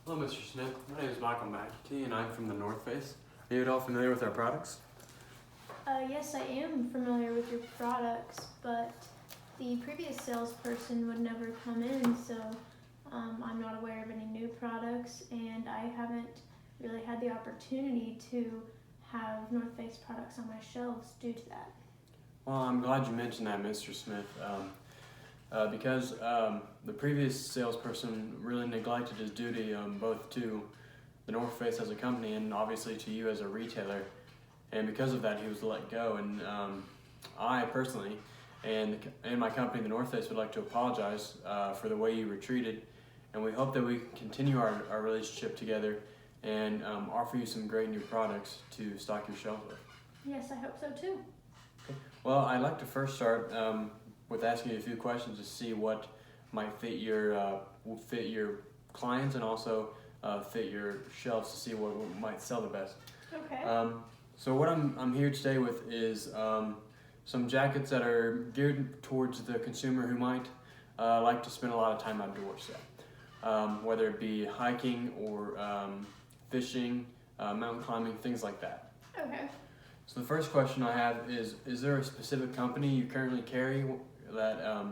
Hello, Mr. Smith. My name is Michael McAtee, and I'm from the North Face. Are you at all familiar with our products? Yes, I am familiar with your products, but the previous salesperson would never come in, so I'm not aware of any new products, and I haven't really had the opportunity to have North Face products on my shelves due to that. Well, I'm glad you mentioned that, Mr. Smith, because the previous salesperson really neglected his duty both to the North Face as a company and obviously to you as a retailer. And because of that, he was let go. And I personally and my company, the North Face, would like to apologize for the way you were treated. And we hope that we can continue our relationship together and offer you some great new products to stock your shelves with. Yes, I hope so too. Well, I'd like to first start with asking you a few questions to see what might fit your clients and also fit your shelves to see what might sell the best. Okay. So what I'm here today with is some jackets that are geared towards the consumer who might like to spend a lot of time outdoors. Whether it be hiking or fishing, mountain climbing, things like that. Okay. So the first question I have is there a specific company you currently carry that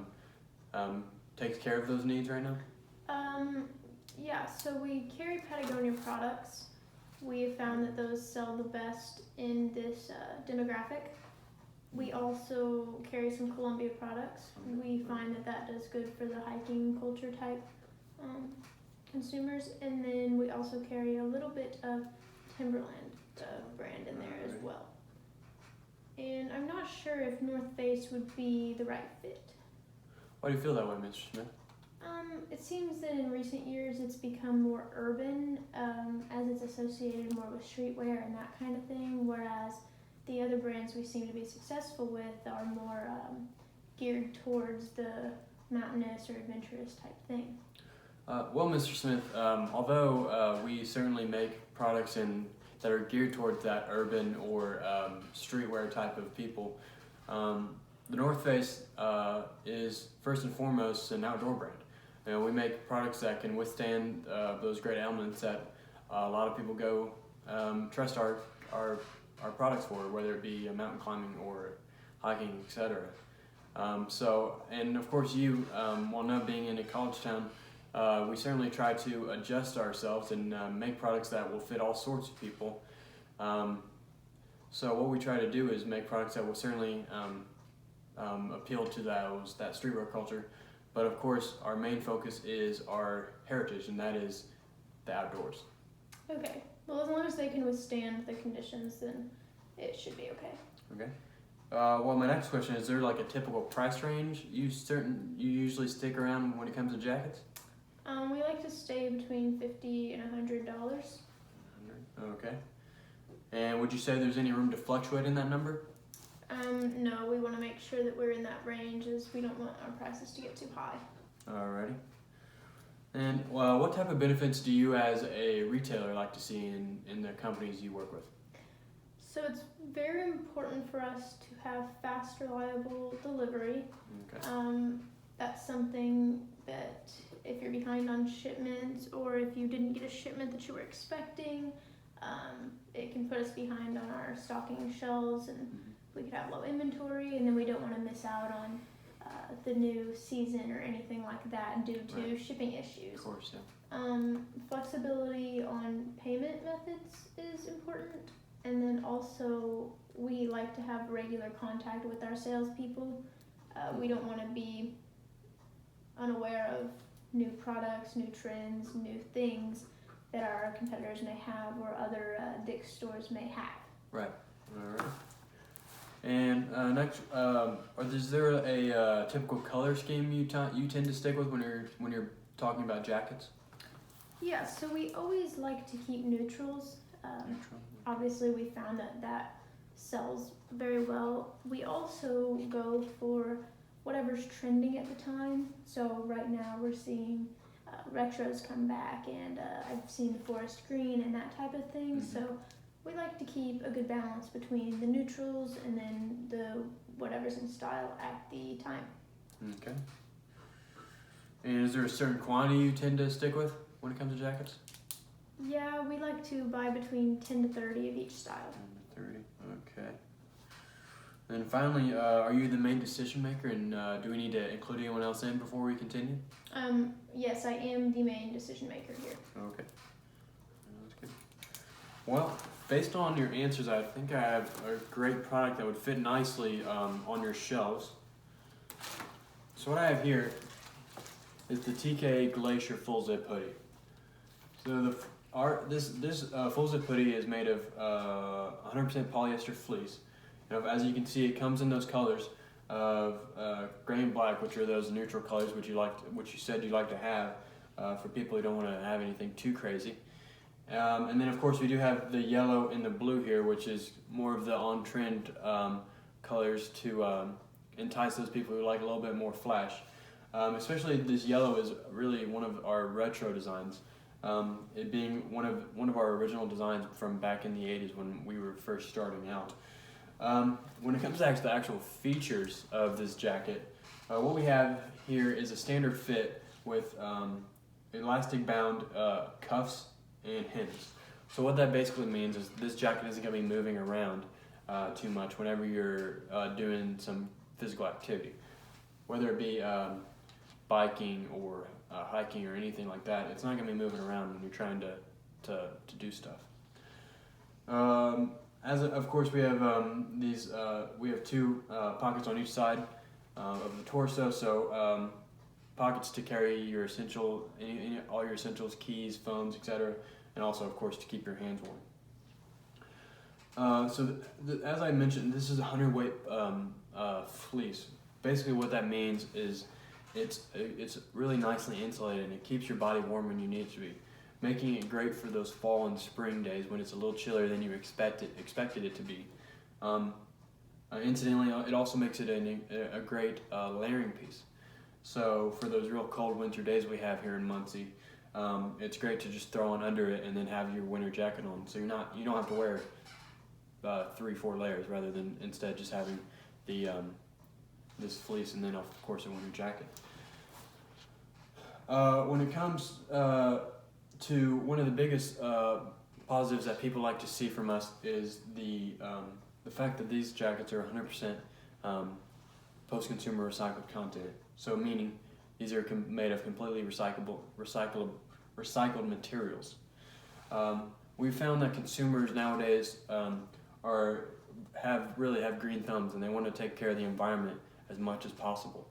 takes care of those needs right now? Yeah, so we carry Patagonia products. We have found that those sell the best in this demographic. We also carry some Columbia products. We find that does good for the hiking culture type consumers. And then we also carry a little bit of Timberland brand in there as well. And I'm not sure if North Face would be the right fit. Why do you feel that way, Mr. Smith? It seems that in recent years it's become more urban as it's associated more with streetwear and that kind of thing, whereas the other brands we seem to be successful with are more geared towards the mountainous or adventurous type thing. Well, Mr. Smith, although we certainly make products that are geared towards that urban or streetwear type of people, the North Face is first and foremost an outdoor brand. You know, we make products that can withstand those great elements that a lot of people go trust our products for, whether it be mountain climbing or hiking, etc. And of course, you, while not being in a college town, we certainly try to adjust ourselves and make products that will fit all sorts of people. So what we try to do is make products that will certainly appeal to that streetwear culture. But of course, our main focus is our heritage, and that is the outdoors. Okay. Well, as long as they can withstand the conditions, then it should be okay. Okay. Well, my next question is there like a typical price range you usually stick around when it comes to jackets? We like to stay between $50 and $100. Okay. And would you say there's any room to fluctuate in that number? No, we want to make sure that we're in that range as we don't want our prices to get too high. Alrighty. And what type of benefits do you as a retailer like to see in the companies you work with? So it's very important for us to have fast, reliable delivery. Okay. That's something that if you're behind on shipments or if you didn't get a shipment that you were expecting, it can put us behind on our stocking shelves and we could have low inventory, and then we don't want to miss out on the new season or anything like that due to shipping issues. Of course, yeah. Flexibility on payment methods is important, and then also we like to have regular contact with our salespeople. We don't want to be unaware of new products, new trends, new things that our competitors may have or other Dick's stores may have. Right. All right. And next, is there a typical color scheme you tend to stick with when you're talking about jackets? Yeah, so we always like to keep neutrals. Neutral. Obviously, we found that sells very well. We also go for whatever's trending at the time. So right now we're seeing retros come back, and I've seen the forest green and that type of thing. Mm-hmm. So we like to keep a good balance between the neutrals and then the whatever's in style at the time. Okay. And is there a certain quantity you tend to stick with when it comes to jackets? Yeah, we like to buy between 10 to 30 of each style. 30. Okay. And finally, are you the main decision maker, and do we need to include anyone else in before we continue? Yes, I am the main decision maker here. Okay. That's good. Well, based on your answers, I think I have a great product that would fit nicely on your shelves. So what I have here is the TK Glacier Full Zip Hoodie. So this full zip hoodie is made of 100% polyester fleece. As you can see, it comes in those colors of gray and black, which are those neutral colors which you said you like to have for people who don't want to have anything too crazy. And then of course we do have the yellow and the blue here, which is more of the on-trend colors to entice those people who like a little bit more flash. Especially this yellow is really one of our retro designs. It being one of our original designs from back in the 80s when we were first starting out. When it comes to the actual features of this jacket, what we have here is a standard fit with elastic bound cuffs and hinges. So what that basically means is this jacket isn't going to be moving around too much whenever you're doing some physical activity, whether it be biking or hiking or anything like that. It's not going to be moving around when you're trying to do stuff. Of course, we have we have two pockets on each side of the torso, so pockets to carry your all your essentials, keys, phones, etc., and also, of course, to keep your hands warm. As I mentioned, this is a 100-weight fleece. Basically, what that means is it's really nicely insulated and it keeps your body warm when you need it to be, making it great for those fall and spring days when it's a little chillier than you expected it to be. Incidentally, it also makes it a great layering piece. So for those real cold winter days we have here in Muncie, it's great to just throw on under it and then have your winter jacket on. So you don't have to wear 3-4 layers, rather than instead just having the this fleece and then of course a winter jacket. When it comes to one of the biggest positives that people like to see from us is the fact that these jackets are 100% post-consumer recycled content. So meaning these are made of completely recycled materials. We've found that consumers nowadays have green thumbs and they want to take care of the environment as much as possible.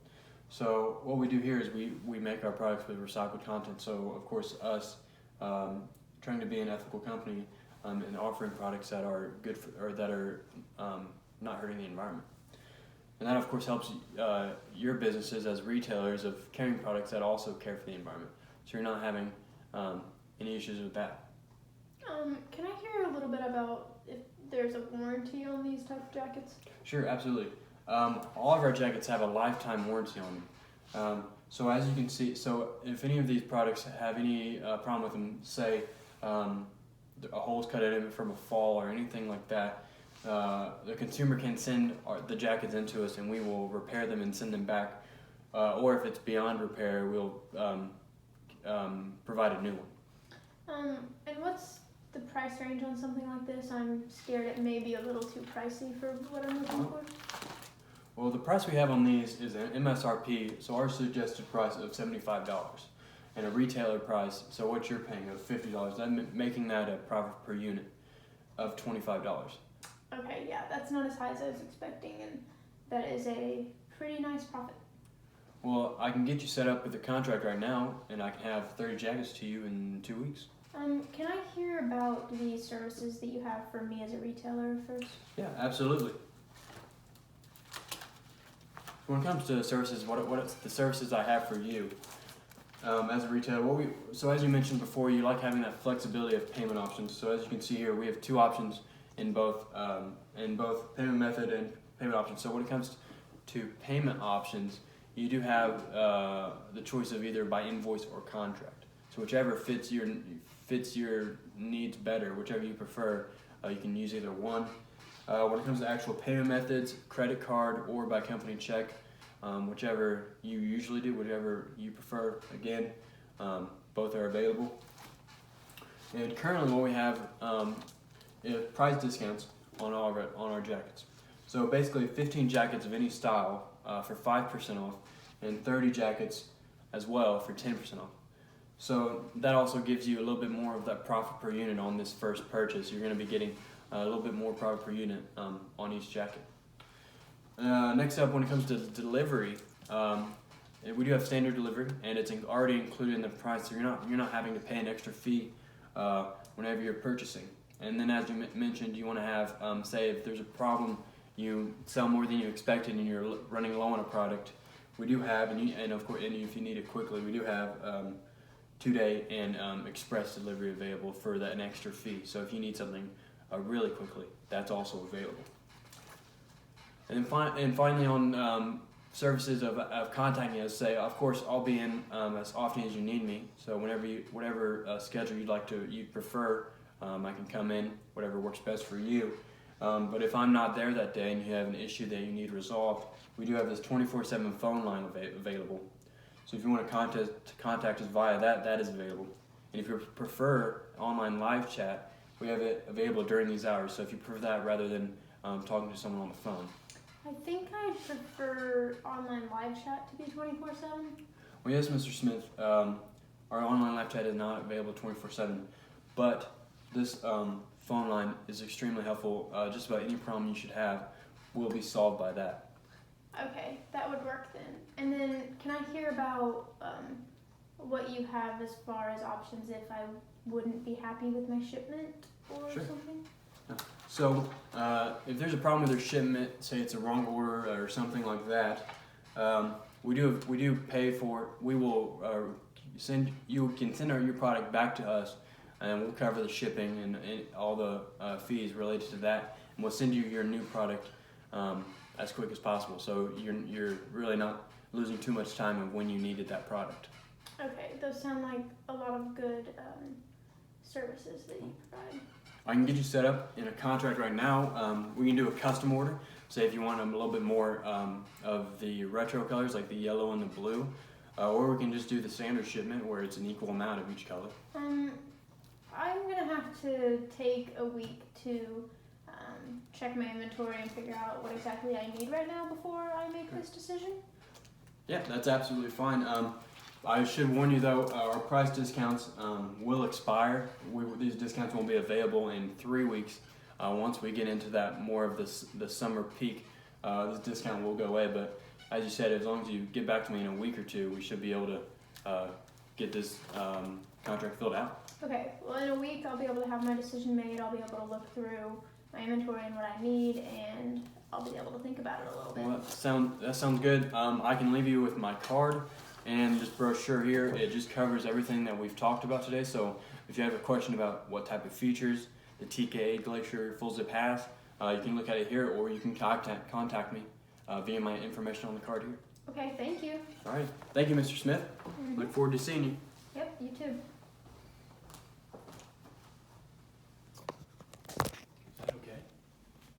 So what we do here is we make our products with recycled content. So of course us trying to be an ethical company and offering products that are good or that are not hurting the environment. And that of course helps your businesses as retailers of carrying products that also care for the environment. So you're not having any issues with that. Can I hear a little bit about if there's a warranty on these type of jackets? Sure, absolutely. All of our jackets have a lifetime warranty on them. So as you can see, if any of these products have any problem with them, say a hole's cut in it from a fall or anything like that, the consumer can send the jackets into us and we will repair them and send them back. Or if it's beyond repair, we'll provide a new one. And what's the price range on something like this? I'm scared it may be a little too pricey for what I'm looking for. Well, the price we have on these is an MSRP, so our suggested price of $75, and a retailer price, so what you're paying, of $50, then making that a profit per unit of $25. Okay, yeah, that's not as high as I was expecting, and that is a pretty nice profit. Well, I can get you set up with a contract right now, and I can have 30 jackets to you in 2 weeks. Can I hear about the services that you have for me as a retailer first? Yeah, absolutely. When it comes to services, what's the services I have for you as a retailer? So as you mentioned before, you like having that flexibility of payment options. So as you can see here, we have 2 options in both payment method and payment options. So when it comes to payment options, you do have the choice of either by invoice or contract. So whichever fits your needs better, whichever you prefer, you can use either one. When it comes to actual payment methods, credit card or by company check, whichever you usually do, whichever you prefer, again, both are available. And currently, what we have is price discounts on our jackets. So basically, 15 jackets of any style for 5% off, and 30 jackets as well for 10% off. So that also gives you a little bit more of that profit per unit on this first purchase. You're going to be getting a little bit more profit per unit on each jacket. Next up, when it comes to delivery, we do have standard delivery, and it's already included in the price. So you're not having to pay an extra fee whenever you're purchasing. And then, as you mentioned, you want to have, say, if there's a problem, you sell more than you expected, and you're running low on a product. We do have, and of course, and if you need it quickly, we do have 2-day and express delivery available for an extra fee. So if you need something really quickly, that's also available. And then finally, on services of contacting us, say, of course, I'll be in as often as you need me. So whatever schedule you prefer, I can come in, whatever works best for you. But if I'm not there that day and you have an issue that you need resolved, we do have this 24/7 phone line available. So if you want to contact us via that is available. And if you prefer online live chat, we have it available during these hours. So if you prefer that rather than talking to someone on the phone. I think I'd prefer online live chat to be 24/7. Well, yes, Mr. Smith, our online live chat is not available 24/7, but this phone line is extremely helpful. Just about any problem you should have will be solved by that. Okay, that would work then. And then can I hear about what you have as far as options if I wouldn't be happy with my shipment or Sure. something? So if there's a problem with your shipment, say it's a wrong order or something like that, we do pay for. We will you can send your product back to us, and we'll cover the shipping and all the fees related to that, and we'll send you your new product as quick as possible. So you're really not losing too much time of when you needed that product. Okay, those sound like a lot of good services that you provide. I can get you set up in a contract right now. We can do a custom order. Say if you want a little bit more of the retro colors, like the yellow and the blue, or we can just do the standard shipment where it's an equal amount of each color. I'm gonna have to take a week to check my inventory and figure out what exactly I need right now before I make this decision. Yeah, that's absolutely fine. I should warn you though, our price discounts will expire. These discounts won't be available in 3 weeks. Once we get into that more of the summer peak, this discount will go away. But as you said, as long as you get back to me in a week or two, we should be able to get this contract filled out. Okay, well in a week I'll be able to have my decision made. I'll be able to look through my inventory and what I need, and I'll be able to think about it a little bit. Well, that sounds good. I can leave you with my card and this brochure here. It just covers everything that we've talked about today. So if you have a question about what type of features the TKA Glacier Full Zip has, you can look at it here, or you can contact me via my information on the card here. Okay, thank you. All right. Thank you, Mr. Smith. Mm-hmm. Look forward to seeing you. Yep, you too.